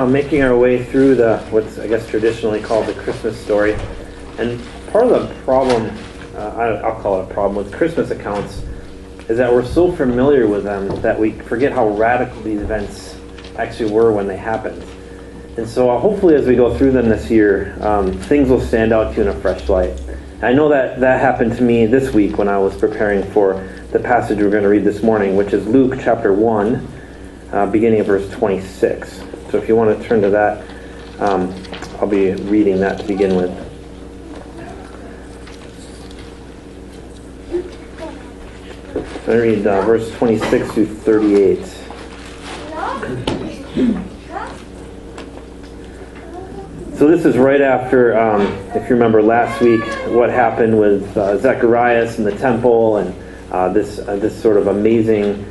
making our way through what's I guess traditionally called the Christmas story, and part of the problem, I'll call it a problem with Christmas accounts, is that we're so familiar with them that we forget how radical these events actually were when they happened. And so hopefully as we go through them this year, things will stand out to you in a fresh light. I know that happened to me this week when I was preparing for the passage we're going to read this morning, which is Luke chapter 1, beginning of verse 26. So if you want to turn to that, I'll be reading that to begin with. So I read verse 26 through 38. So this is right after, if you remember last week, what happened with Zacharias in the temple, and this sort of amazing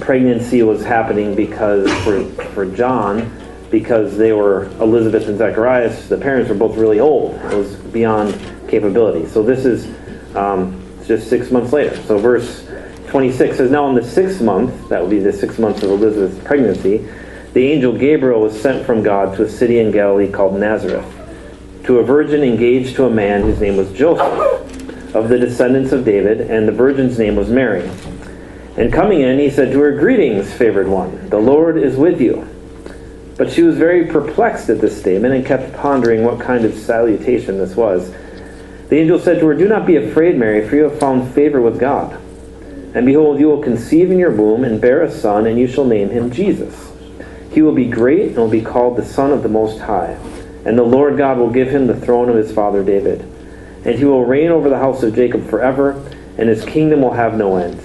pregnancy was happening because for John, because they were Elizabeth and Zacharias, the parents were both really old. It was beyond capability. So this is just 6 months later. So verse 26 says, "Now in the 6th month," that would be the 6 months of Elizabeth's pregnancy, "the angel Gabriel was sent from God to a city in Galilee called Nazareth, to a virgin engaged to a man whose name was Joseph, of the descendants of David, and the virgin's name was Mary. And coming in, he said to her, 'Greetings, favored one, the Lord is with you.' But she was very perplexed at this statement and kept pondering what kind of salutation this was. The angel said to her, 'Do not be afraid, Mary, for you have found favor with God. And behold, you will conceive in your womb and bear a son, and you shall name him Jesus. He will be great and will be called the Son of the Most High. And the Lord God will give him the throne of his father David. And he will reign over the house of Jacob forever, and his kingdom will have no end.'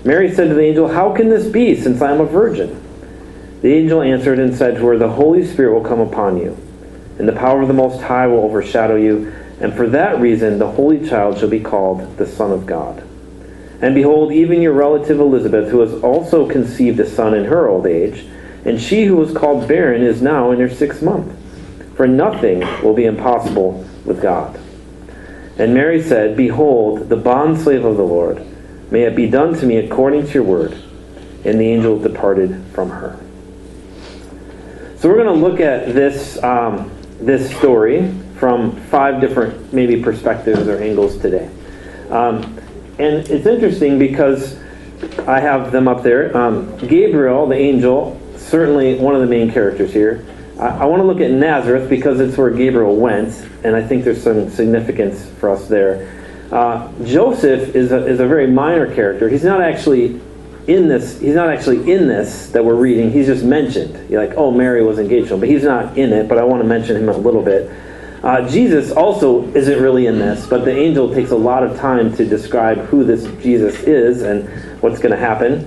Mary said to the angel, 'How can this be, since I am a virgin?' The angel answered and said to her, 'The Holy Spirit will come upon you, and the power of the Most High will overshadow you, and for that reason the Holy Child shall be called the Son of God. And behold, even your relative Elizabeth, who has also conceived a son in her old age, and she who was called barren is now in her 6th month. For nothing will be impossible with God.' And Mary said, 'Behold, the bondslave of the Lord, may it be done to me according to your word.' And the angel departed from her." So we're going to look at this story from 5 different maybe perspectives or angles today. And it's interesting because I have them up there. Gabriel, the angel, certainly one of the main characters here. I want to look at Nazareth because it's where Gabriel went, and I think there's some significance for us there. Joseph is a very minor character. He's not actually in this. He's not actually in this that we're reading. He's just mentioned. You're like, oh, Mary was engaged to him, but he's not in it. But I want to mention him a little bit. Jesus also isn't really in this, but the angel takes a lot of time to describe who this Jesus is and what's going to happen.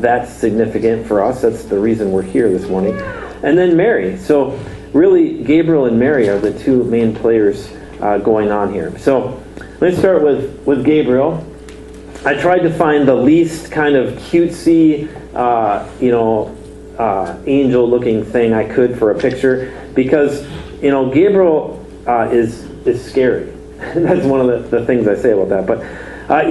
That's significant for us. That's the reason we're here this morning. And then Mary. So really, Gabriel and Mary are the 2 main players going on here. So let's start with Gabriel. I tried to find the least kind of cutesy, angel-looking thing I could for a picture because, Gabriel is scary. That's one of the things I say about that. But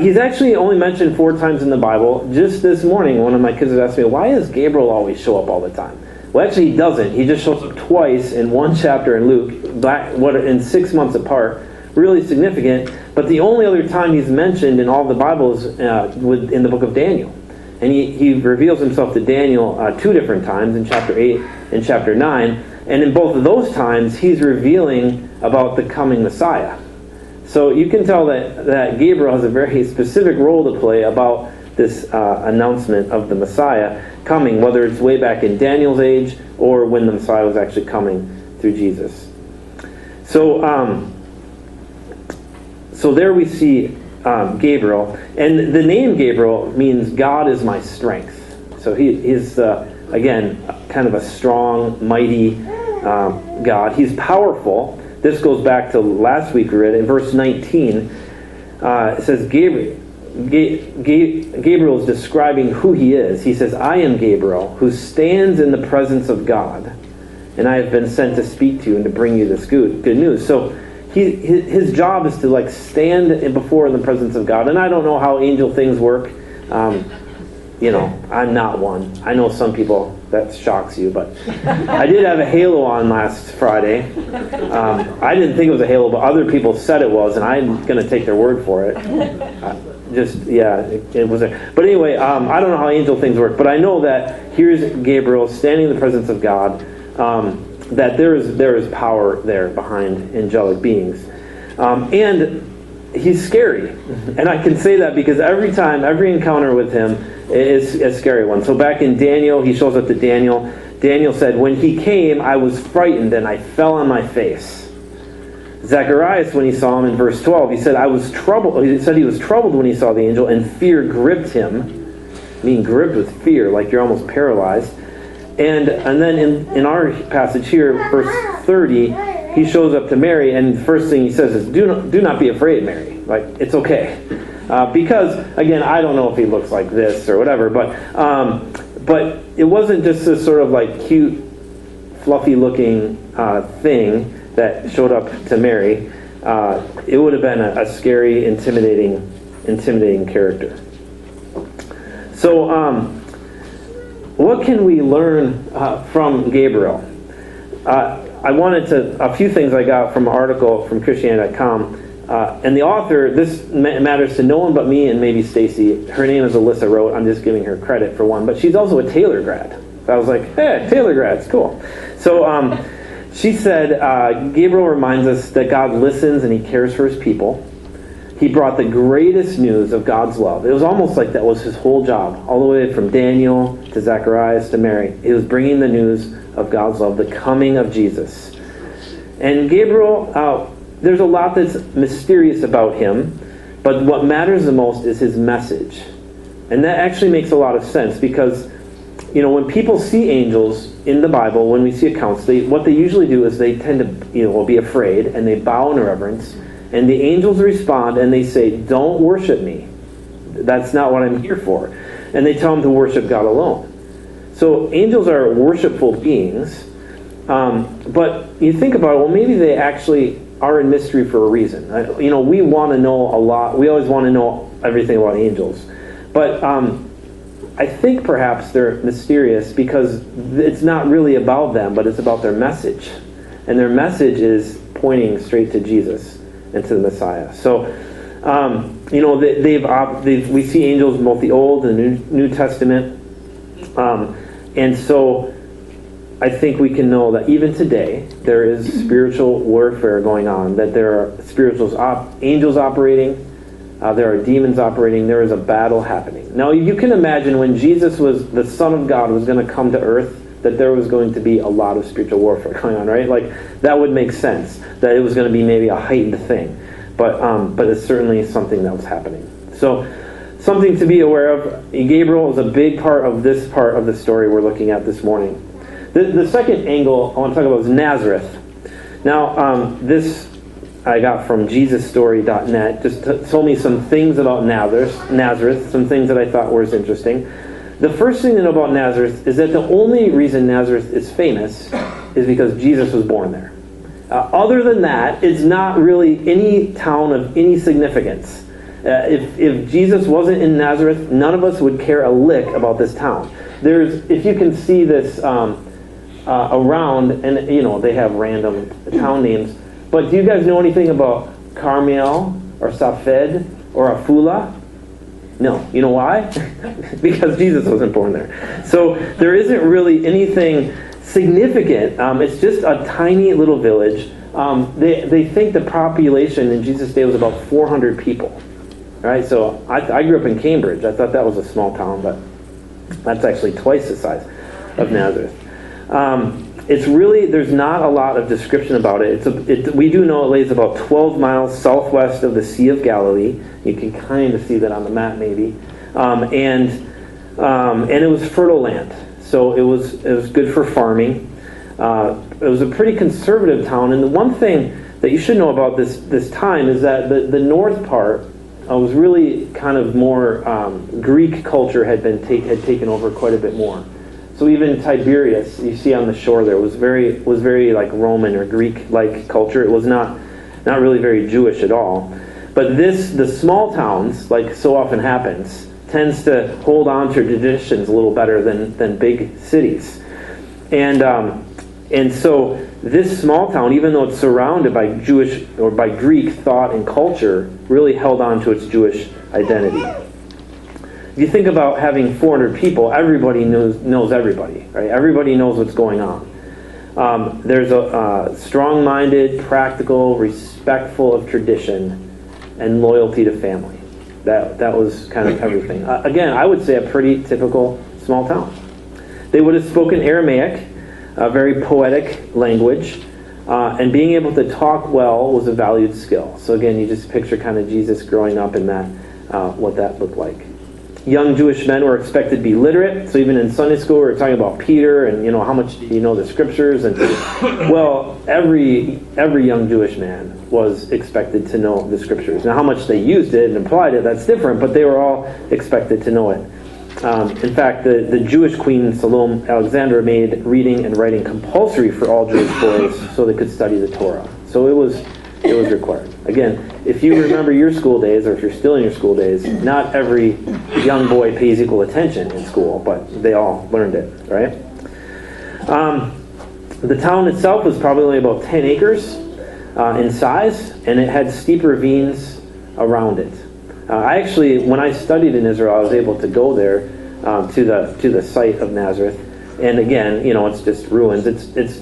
he's actually only mentioned 4 times in the Bible. Just this morning, one of my kids asked me, why does Gabriel always show up all the time? Well, actually, he doesn't. He just shows up twice in one chapter in Luke, in 6 months apart. Really significant. But the only other time he's mentioned in all the Bible is in the book of Daniel. And he reveals himself to Daniel 2 different times, in chapter 8 and chapter 9. And in both of those times, he's revealing about the coming Messiah. So you can tell that Gabriel has a very specific role to play about this announcement of the Messiah coming, whether it's way back in Daniel's age or when the Messiah was actually coming through Jesus. So there we see Gabriel. And the name Gabriel means God is my strength. So he's, again, kind of a strong, mighty God. He's powerful. This goes back to last week we read. In verse 19, it says Gabriel is describing who he is. He says, "I am Gabriel, who stands in the presence of God, and I have been sent to speak to you and to bring you this good news." So his job is to stand before in the presence of God. And I don't know how angel things work. I'm not one. I know some people that shocks you, but I did have a halo on last Friday. I didn't think it was a halo, but other people said it was, and I'm going to take their word for it. It was a... But anyway, I don't know how angel things work, but I know that here's Gabriel standing in the presence of God, that there is power there behind angelic beings. And he's scary. And I can say that because every encounter with him is a scary one. So back in Daniel, he shows up to Daniel. Daniel said, when he came, I was frightened and I fell on my face. Zacharias, when he saw him in verse 12, he said, I was troubled. He said he was troubled when he saw the angel, and fear gripped him, being gripped with fear, like you're almost paralyzed. And then in our passage here, verse 30, he shows up to Mary, and the first thing he says is, do not be afraid, Mary. Like, it's okay. Because, again, I don't know if he looks like this or whatever, but it wasn't just this sort of like cute, fluffy-looking thing that showed up to Mary. It would have been a scary, intimidating character. So, what can we learn from Gabriel? A few things I got from an article from Christianity.com. And the author, this matters to no one but me and maybe Stacy. Her name is Alyssa Roat. I'm just giving her credit for one. But she's also a Taylor grad. So I was like, hey, Taylor grad's cool. So she said, Gabriel reminds us that God listens and he cares for his people. He brought the greatest news of God's love. It was almost like that was his whole job. All the way from Daniel to Zacharias to Mary. He was bringing the news of God's love, the coming of Jesus. And Gabriel... there's a lot that's mysterious about him, but what matters the most is his message. And that actually makes a lot of sense because, when people see angels in the Bible, when we see accounts, what they usually do is they tend to, be afraid, and they bow in reverence, and the angels respond and they say, don't worship me. That's not what I'm here for. And they tell them to worship God alone. So angels are worshipful beings, but you think about it, well, maybe they actually are in mystery for a reason. We want to know a lot. We always want to know everything about angels. But I think perhaps they're mysterious because it's not really about them, but it's about their message. And their message is pointing straight to Jesus and to the Messiah. So, we see angels in both the Old and the New Testament. And so I think we can know that even today there is spiritual warfare going on, that there are angels operating, there are demons operating, there is a battle happening. Now you can imagine when Jesus was the Son of God was going to come to earth, that there was going to be a lot of spiritual warfare going on, right? Like that would make sense, that it was going to be maybe a heightened thing. But it's certainly something that was happening. So something to be aware of. Gabriel is a big part of the story we're looking at this morning. The second angle I want to talk about is Nazareth. Now, this I got from JesusStory.net. Just told me some things about Nazareth, some things that I thought were interesting. The first thing to know about Nazareth is that the only reason Nazareth is famous is because Jesus was born there. Other than that, it's not really any town of any significance. If Jesus wasn't in Nazareth, none of us would care a lick about this town. If you can see this around, and they have random town names, but do you guys know anything about Carmel or Safed or Afula? No. You know why? Because Jesus wasn't born there. So there isn't really anything significant. It's just a tiny little village. They think the population in Jesus' day was about 400 people. All right, so I grew up in Cambridge. I thought that was a small town, but that's actually twice the size of Nazareth. There's not a lot of description about it. We do know it lays about 12 miles southwest of the Sea of Galilee. You can kind of see that on the map, maybe. And it was fertile land, so it was good for farming. It was a pretty conservative town, and the one thing that you should know about this time is that the north part was really kind of more Greek culture had taken over quite a bit more. So even Tiberias, you see on the shore there, was very like Roman or Greek-like culture. It was not really very Jewish at all. But the small towns, like so often happens, tends to hold on to traditions a little better than big cities. And so this small town, even though it's surrounded by Jewish or by Greek thought and culture, really held on to its Jewish identity. If you think about having 400 people, everybody knows everybody, right? Everybody knows what's going on. There's a strong-minded, practical, respectful of tradition, and loyalty to family. That was kind of everything. Again, I would say a pretty typical small town. They would have spoken Aramaic, a very poetic language, and being able to talk well was a valued skill. So again, you just picture kind of Jesus growing up in that, what that looked like. Young Jewish men were expected to be literate. So even in Sunday school, we were talking about Peter and how much do you know the scriptures. And well, every young Jewish man was expected to know the scriptures. Now, how much they used it and applied it, that's different. But they were all expected to know it. In fact, the Jewish queen Salome Alexandra made reading and writing compulsory for all Jewish boys so they could study the Torah. So it was required. Again, if you remember your school days, or if you're still in your school days, not every young boy pays equal attention in school, but they all learned it, right? The town itself was probably only about 10 acres in size, and it had steep ravines around it. I actually, when I studied in Israel, I was able to go there to the site of Nazareth, and again, it's just ruins. It's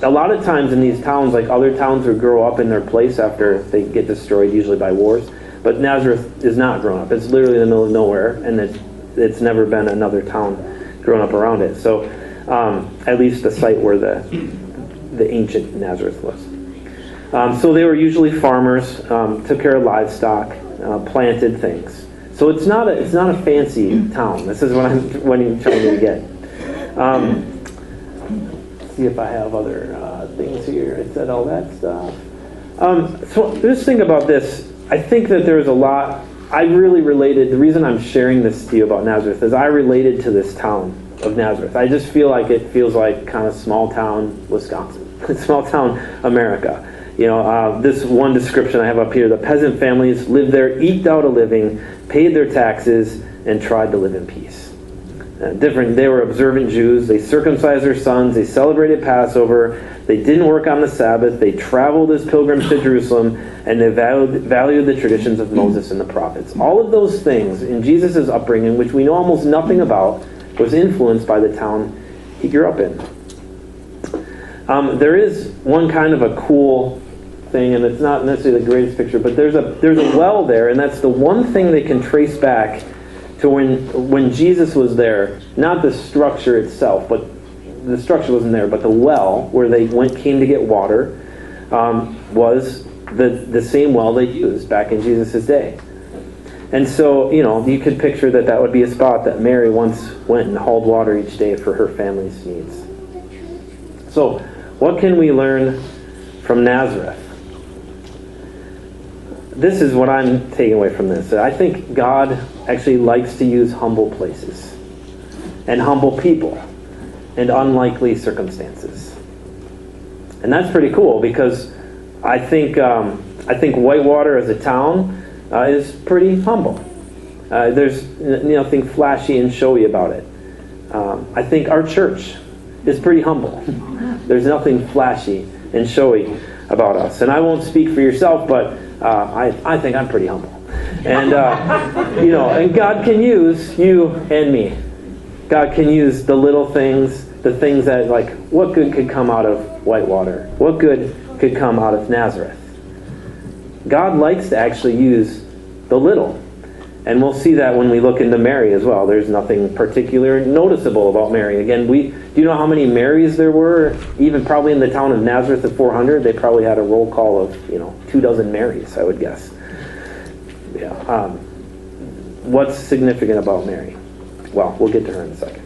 a lot of times in these towns, like other towns would grow up in their place after they get destroyed, usually by wars. But Nazareth is not grown up. It's literally in the middle of nowhere, and it's never been another town grown up around it. So at least the site where the ancient Nazareth was. So they were usually farmers, took care of livestock, planted things. So it's not a fancy town. This is what I'm trying to get. See if I have other things here. I said all that stuff. So just think about this. I think that there's a lot. I really related. The reason I'm sharing this to you about Nazareth is I related to this town of Nazareth. I just feel like it feels like kind of small town Wisconsin, small town America. This one description I have up here: the peasant families lived there, eked out a living, paid their taxes, and tried to live in peace. They were observant Jews. They circumcised their sons. They celebrated Passover. They didn't work on the Sabbath. They traveled as pilgrims to Jerusalem, and they valued the traditions of Moses and the prophets. All of those things in Jesus' upbringing, which we know almost nothing about, was influenced by the town he grew up in. There is one kind of a cool thing, and it's not necessarily the greatest picture, but there's a well there, and that's the one thing they can trace back to when Jesus was there. Not the structure itself, but the structure wasn't there, but the well where they came to get water was the same well they used back in Jesus' day. And so, you could picture that would be a spot that Mary once went and hauled water each day for her family's needs. So, what can we learn from Nazareth? This is what I'm taking away from this. I think God actually likes to use humble places and humble people and unlikely circumstances. And that's pretty cool because I think Whitewater as a town is pretty humble. There's nothing flashy and showy about it. I think our church is pretty humble. There's nothing flashy and showy about us. And I won't speak for yourself, but I think I'm pretty humble. And, and God can use you and me. God can use the little things, the things that, like, what good could come out of Whitewater? What good could come out of Nazareth? God likes to actually use the little. And we'll see that when we look into Mary as well. There's nothing particular noticeable about Mary. Again, do you know how many Marys there were? Even probably in the town of Nazareth at 400, they probably had a roll call of 24 Marys, I would guess. Yeah. What's significant about Mary? Well, we'll get to her in a second.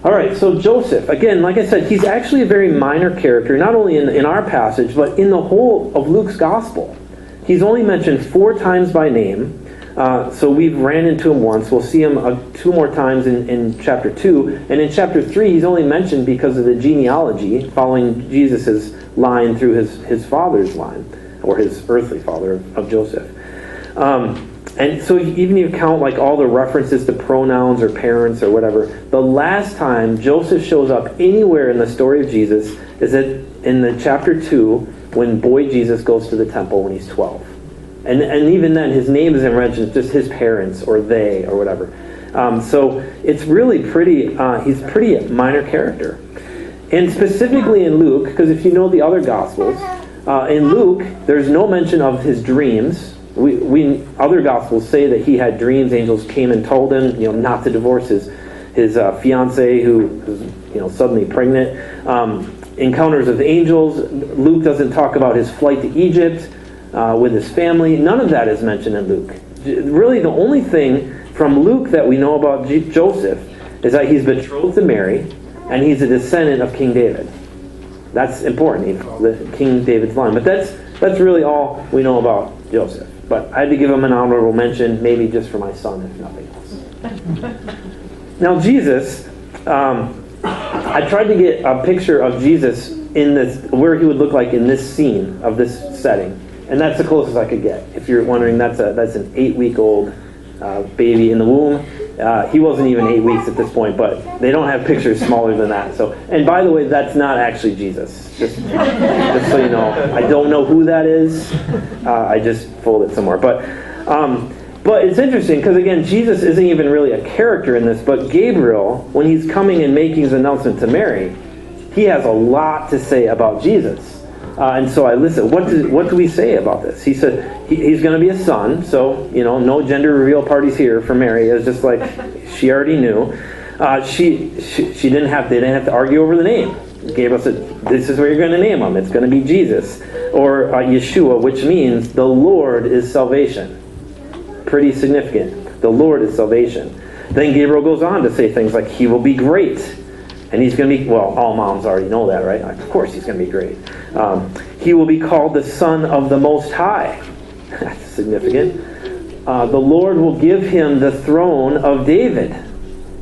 All right, so Joseph, again, like I said, he's actually a very minor character, not only in our passage, but in the whole of Luke's gospel. He's only mentioned 4 times by name, so we've ran into him once. We'll see him 2 more times in chapter 2. And in chapter 3, he's only mentioned because of the genealogy, following Jesus' line through his father's line, or his earthly father of Joseph. And so even if you count like all the references to pronouns or parents or whatever, the last time Joseph shows up anywhere in the story of Jesus is in the chapter 2 when boy Jesus goes to the temple when he's 12. And even then his name isn't mentioned, just his parents or they or whatever. So it's really he's pretty minor character. And specifically in Luke, because if you know the other Gospels, in Luke there's no mention of his dreams. We other Gospels say that he had dreams. Angels came and told him, not to divorce his fiancée who was, suddenly pregnant. Encounters with angels. Luke doesn't talk about his flight to Egypt with his family. None of that is mentioned in Luke. Really, the only thing from Luke that we know about Joseph is that he's betrothed to Mary, and he's a descendant of King David. That's important, the King David's line. But that's really all we know about Joseph. But I had to give him an honorable mention, maybe just for my son, if nothing else. Now, Jesus, I tried to get a picture of Jesus in this, where he would look like in this scene of this setting, and that's the closest I could get. If you're wondering, that's an 8-week-old baby in the womb. He wasn't even 8 weeks at this point, but they don't have pictures smaller than that. So, and by the way, that's not actually Jesus. Just so you know, I don't know who that is. I just folded it somewhere. But it's interesting because again, Jesus isn't even really a character in this. But Gabriel, when he's coming and making his announcement to Mary, he has a lot to say about Jesus. And so I listened. What do we say about this? He said he's going to be a son. So no gender reveal parties here for Mary. It's just like she already knew. They didn't have to argue over the name. Gabriel said, "This is what you're going to name him. It's going to be Jesus or Yeshua, which means the Lord is salvation." Pretty significant. The Lord is salvation. Then Gabriel goes on to say things like he will be great. And he's going to be, all moms already know that, right? Of course he's going to be great. He will be called the Son of the Most High. That's significant. The Lord will give him the throne of David.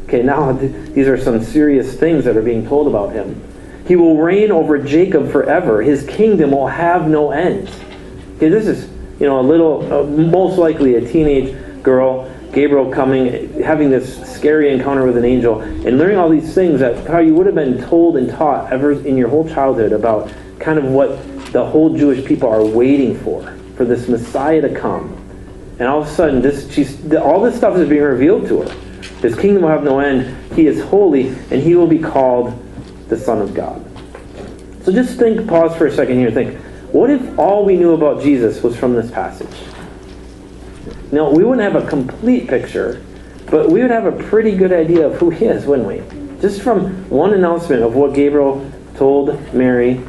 Okay, now these are some serious things that are being told about him. He will reign over Jacob forever. His kingdom will have no end. Okay, this is, most likely a teenage girl, Gabriel coming, having this scary encounter with an angel, and learning all these things that how you would have been told and taught ever in your whole childhood about kind of what the whole Jewish people are waiting for this Messiah to come. And all of a sudden, all this stuff is being revealed to her. His kingdom will have no end. He is holy, and he will be called the Son of God. So just pause for a second here and think, what if all we knew about Jesus was from this passage? Now, we wouldn't have a complete picture, but we would have a pretty good idea of who he is, wouldn't we? Just from one announcement of what Gabriel told Mary.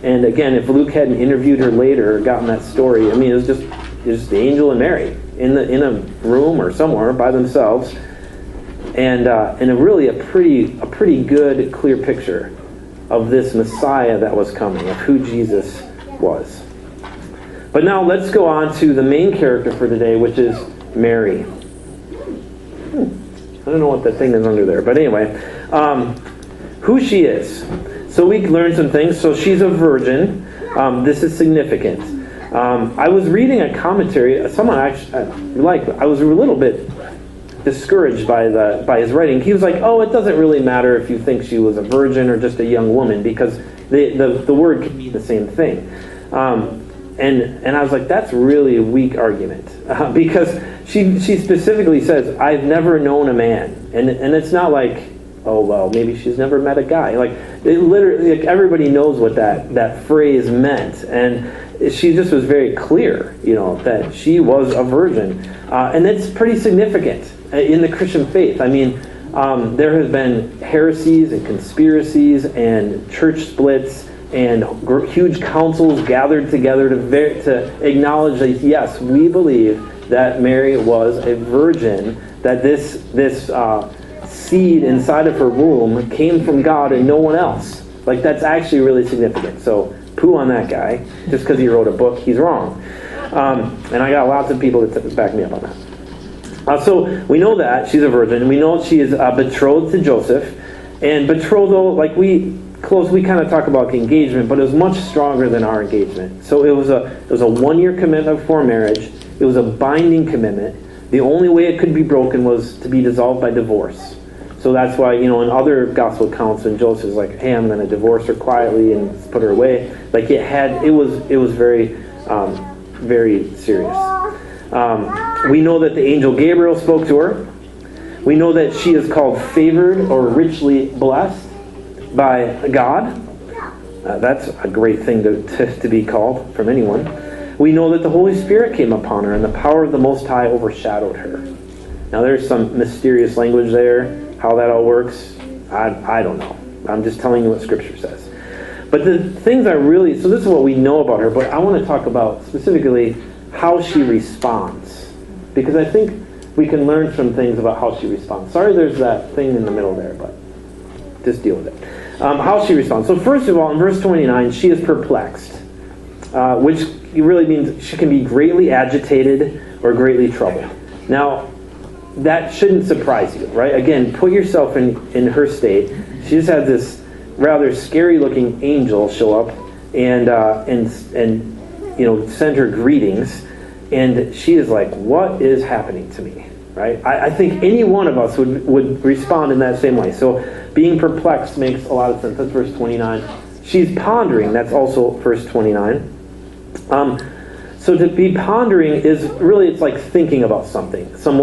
And again, if Luke hadn't interviewed her later or gotten that story, it was just the angel and Mary in a room or somewhere by themselves. And a pretty good, clear picture of this Messiah that was coming, of who Jesus was. But now let's go on to the main character for today, which is Mary. I don't know what that thing is under there, but anyway, who she is. So we learned some things. So she's a virgin. This is significant. I was reading a commentary. Someone I was a little bit discouraged by his writing. He was like, it doesn't really matter if you think she was a virgin or just a young woman, because the word can mean the same thing. And I was like, that's really a weak argument, because she specifically says, I've never known a man. And it's not like, maybe she's never met a guy. Like, it literally, everybody knows what that phrase meant. And she just was very clear, that she was a virgin. And that's pretty significant in the Christian faith. There has been heresies and conspiracies and church splits and huge councils gathered together to acknowledge that, yes, we believe that Mary was a virgin, that this seed inside of her womb came from God and no one else. Like, that's actually really significant. So, poo on that guy. Just because he wrote a book, he's wrong. And I got lots of people that back me up on that. So, we know that she's a virgin. We know she is betrothed to Joseph. And betrothal, we kind of talk about engagement, but it was much stronger than our engagement. So it was a 1-year commitment before marriage. It It was a binding commitment. The only way it could be broken was to be dissolved by divorce. So that's why, in other gospel accounts, when Joseph's like, hey, I'm going to divorce her quietly and put her away, like it was very, very serious. We know that the angel Gabriel spoke to her. We know that she is called favored or richly blessed by God. That's a great thing to be called from anyone. We know that the Holy Spirit came upon her and the power of the Most High overshadowed her. Now there's some mysterious language there. How that all works, I don't know. I'm just telling you what Scripture says. But the things so this is what we know about her, but I want to talk about specifically how she responds. Because I think we can learn some things about how she responds. Sorry there's that thing in the middle there, but just deal with it. How she responds. So first of all, in verse 29, she is perplexed, which really means she can be greatly agitated or greatly troubled. Now, that shouldn't surprise you, right? Again, put yourself in her state. She just had this rather scary-looking angel show up and send her greetings, and she is like, "What is happening to me?" Right? I think any one of us would respond in that same way. So, being perplexed makes a lot of sense. That's verse 29. She's pondering. That's also verse 29. So to be pondering is really, it's like thinking about something. Some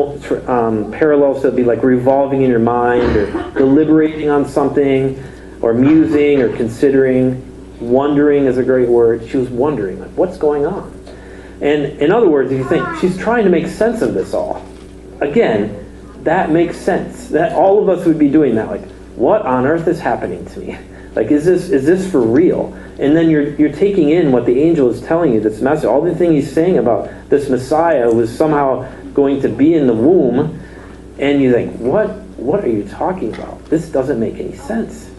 parallels to be like revolving in your mind or deliberating on something or musing or considering. Wondering is a great word. She was wondering, like, what's going on? And in other words, if you think, she's trying to make sense of this all. Again, that makes sense. That all of us would be doing that. Like, what on earth is happening to me? Like, is this for real? And then you're taking in what the angel is telling you, this message, all the things he's saying about this Messiah was somehow going to be in the womb, and you think, what are you talking about? This doesn't make any sense.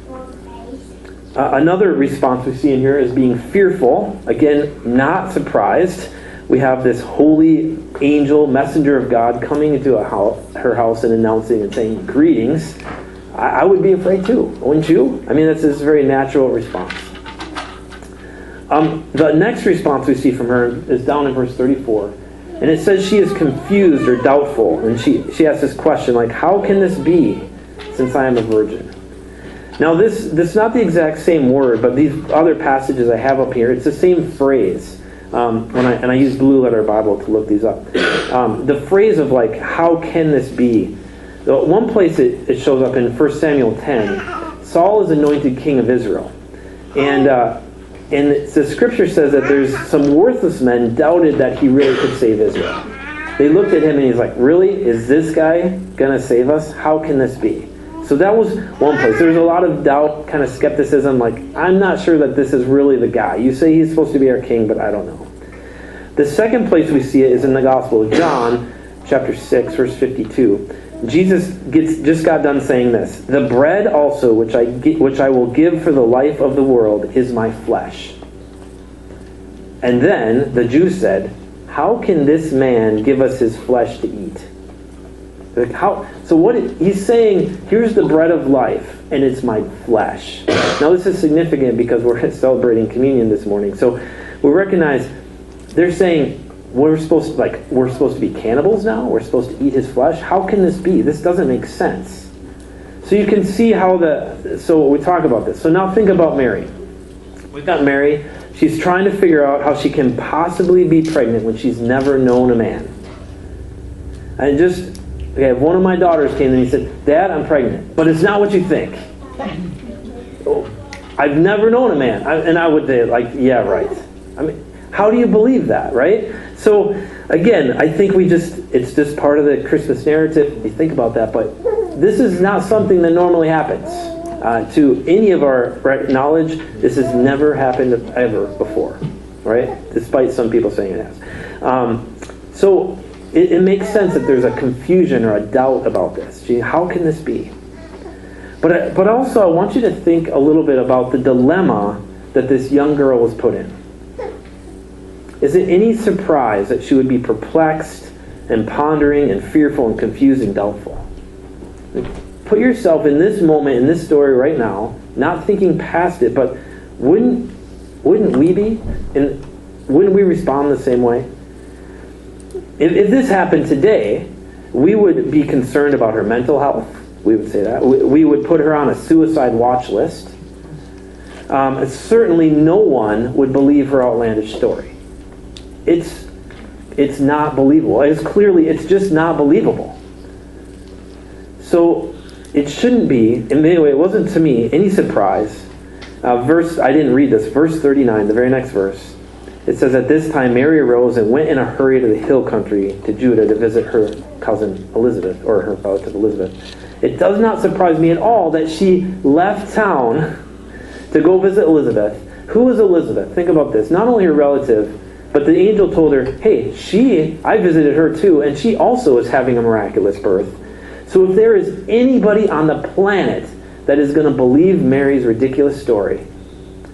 Another response we see in here is being fearful. Again, not surprised. We have this holy angel, messenger of God, coming into her house and announcing and saying, greetings. I would be afraid too, wouldn't you? I mean, that's a very natural response. The next response we see from her is down in verse 34. And it says she is confused or doubtful. And she asks this question, like, how can this be since I am a virgin? Now, this is not the exact same word, but these other passages I have up here, it's the same phrase. I use Blue Letter Bible to look these up. The phrase of, like, how can this be? One place it shows up in 1 Samuel 10. Saul is anointed king of Israel. And the scripture says that there's some worthless men doubted that he really could save Israel. They looked at him and he's like, really? Is this guy going to save us? How can this be? So that was one place. There's a lot of doubt, kind of skepticism, like, I'm not sure that this is really the guy. You say he's supposed to be our king, but I don't know. The second place we see it is in the Gospel of John, chapter 6, verse 52. Jesus just got done saying this, the bread also which I will give for the life of the world is my flesh. And then the Jews said, how can this man give us his flesh to eat? Like, so what he's saying, here's the bread of life, and it's my flesh. Now this is significant because we're celebrating communion this morning. So we recognize they're saying we're supposed to be cannibals now? We're supposed to eat his flesh? How can this be? This doesn't make sense. So you can see how so we talk about this. So now think about Mary. We've got Mary. She's trying to figure out how she can possibly be pregnant when she's never known a man. If one of my daughters came and he said, Dad, I'm pregnant. But it's not what you think. I've never known a man. And I would say, like, yeah, right. I mean, how do you believe that, right? So, again, I think it's just part of the Christmas narrative. You think about that, but this is not something that normally happens. To any of our knowledge, this has never happened ever before, right? Despite some people saying it has. So it makes sense that there's a confusion or a doubt about this. Gee, how can this be? But also, I want you to think a little bit about the dilemma that this young girl was put in. Is it any surprise that she would be perplexed and pondering and fearful and confused and doubtful? Put yourself in this moment, in this story right now, not thinking past it, but wouldn't we be? And wouldn't we respond the same way? If this happened today, we would be concerned about her mental health. We would say that. We would put her on a suicide watch list. Certainly no one would believe her outlandish story. It's not believable. It's just not believable. So it shouldn't be, and anyway, it wasn't to me any surprise. I didn't read this, verse 39, the very next verse. It says, "At this time Mary arose and went in a hurry to the hill country to Judah to visit her cousin Elizabeth," or her relative Elizabeth. It does not surprise me at all that she left town to go visit Elizabeth. Who is Elizabeth? Think about this. Not only her relative, but the angel told her, hey, I visited her too, and she also is having a miraculous birth. So if there is anybody on the planet that is going to believe Mary's ridiculous story,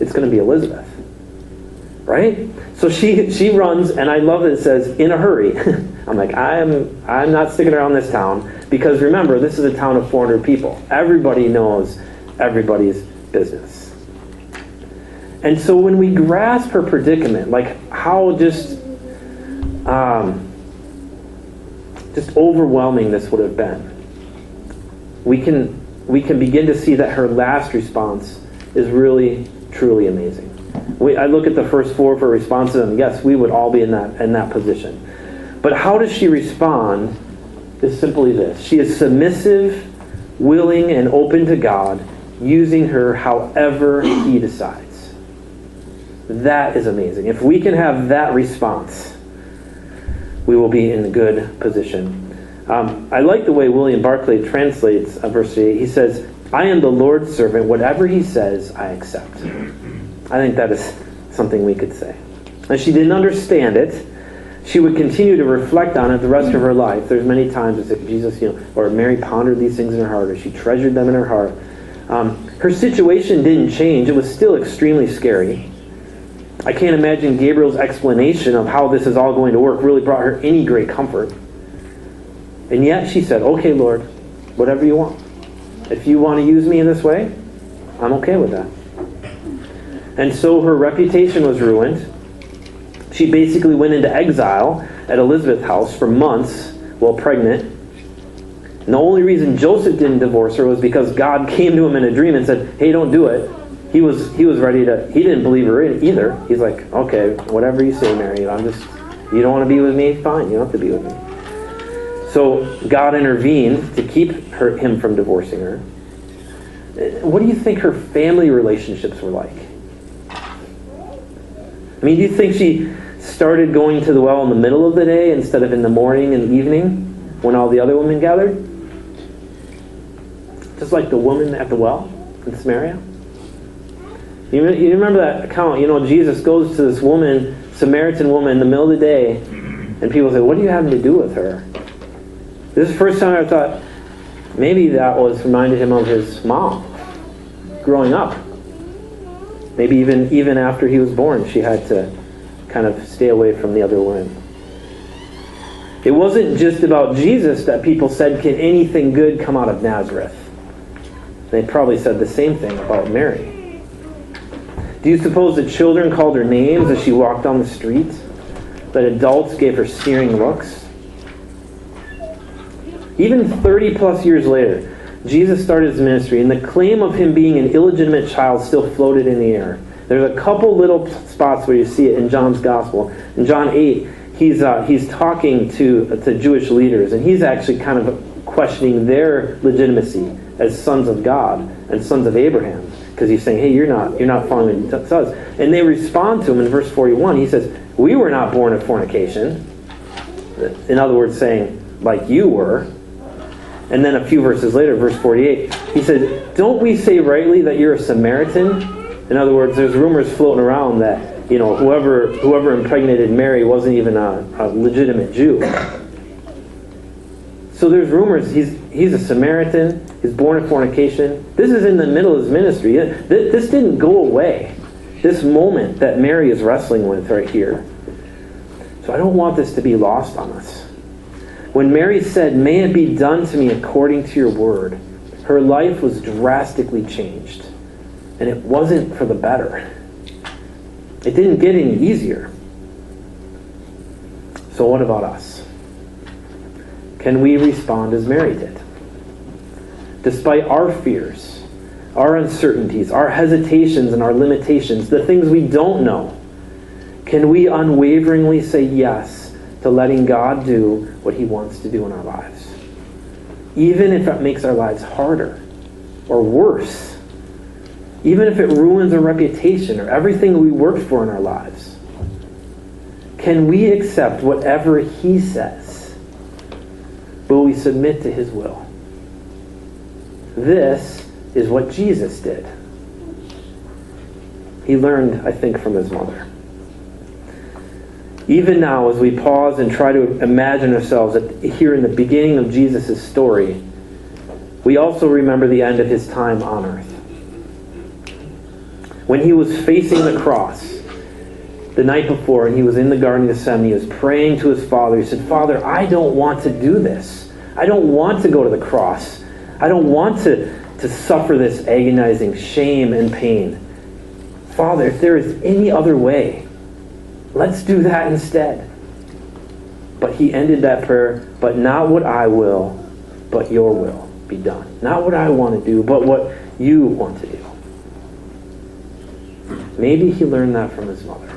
it's going to be Elizabeth. Right? So she runs, and I love that it says, in a hurry. I'm like, I'm not sticking around this town, because remember, this is a town of 400 people. Everybody knows everybody's business. And so when we grasp her predicament, like how just overwhelming this would have been, we can begin to see that her last response is really, truly amazing. I look at the first four of her responses, and yes, we would all be in that position. But how does she respond is simply this. She is submissive, willing, and open to God, using her however He decides. That is amazing. If we can have that response, we will be in a good position. I like the way William Barclay translates verse 8. He says, "I am the Lord's servant. Whatever He says, I accept." I think that is something we could say. And she didn't understand it. She would continue to reflect on it the rest of her life. There's many times as if Jesus, or Mary pondered these things in her heart, or she treasured them in her heart. Her situation didn't change. It was still extremely scary. I can't imagine Gabriel's explanation of how this is all going to work really brought her any great comfort. And yet she said, okay, Lord, whatever you want. If you want to use me in this way, I'm okay with that. And so her reputation was ruined. She basically went into exile at Elizabeth's house for months while pregnant. And the only reason Joseph didn't divorce her was because God came to him in a dream and said, hey, don't do it. He was ready to, he didn't believe her either. He's like, okay, whatever you say, Mary, you don't want to be with me? Fine, you don't have to be with me. So God intervened to keep him from divorcing her. What do you think her family relationships were like? I mean, do you think she started going to the well in the middle of the day instead of in the morning and evening when all the other women gathered? Just like the woman at the well in Samaria? You remember that account? Jesus goes to this woman, Samaritan woman, in the middle of the day, and people say, what are you having to do with her? This is the first time I thought, maybe that reminded him of his mom growing up. Maybe even after he was born, she had to kind of stay away from the other women. It wasn't just about Jesus that people said, can anything good come out of Nazareth? They probably said the same thing about Mary. Do you suppose the children called her names as she walked down the street? That adults gave her sneering looks? Even 30 plus years later, Jesus started his ministry, and the claim of him being an illegitimate child still floated in the air. There's a couple little spots where you see it in John's Gospel. In John 8, he's talking to Jewish leaders, and he's actually kind of questioning their legitimacy as sons of God and sons of Abraham. Because he's saying, hey, you're not following what he says. And they respond to him in verse 41. He says, we were not born of fornication. In other words, saying, like you were. And then a few verses later, verse 48, he said, don't we say rightly that you're a Samaritan? In other words, there's rumors floating around that, whoever impregnated Mary wasn't even a legitimate Jew. So there's rumors he's a Samaritan, he's born of fornication. This is in the middle of his ministry. This didn't go away. This moment that Mary is wrestling with right here. So I don't want this to be lost on us. When Mary said, may it be done to me according to your word, her life was drastically changed. And it wasn't for the better. It didn't get any easier. So what about us? Can we respond as Mary did? Despite our fears, our uncertainties, our hesitations and our limitations, the things we don't know, can we unwaveringly say yes to letting God do what he wants to do in our lives? Even if it makes our lives harder or worse, even if it ruins our reputation or everything we worked for in our lives, can we accept whatever he says? Will we submit to his will? This is what Jesus did. He learned, I think, from his mother. Even now, as we pause and try to imagine ourselves here in the beginning of Jesus' story, we also remember the end of his time on earth. When he was facing the cross the night before, and he was in the Garden of Gethsemane, he was praying to his Father. He said, Father, I don't want to do this. I don't want to go to the cross. I don't want to suffer this agonizing shame and pain. Father, if there is any other way, let's do that instead. But he ended that prayer, but not what I will, but your will be done. Not what I want to do, but what you want to do. Maybe he learned that from his mother.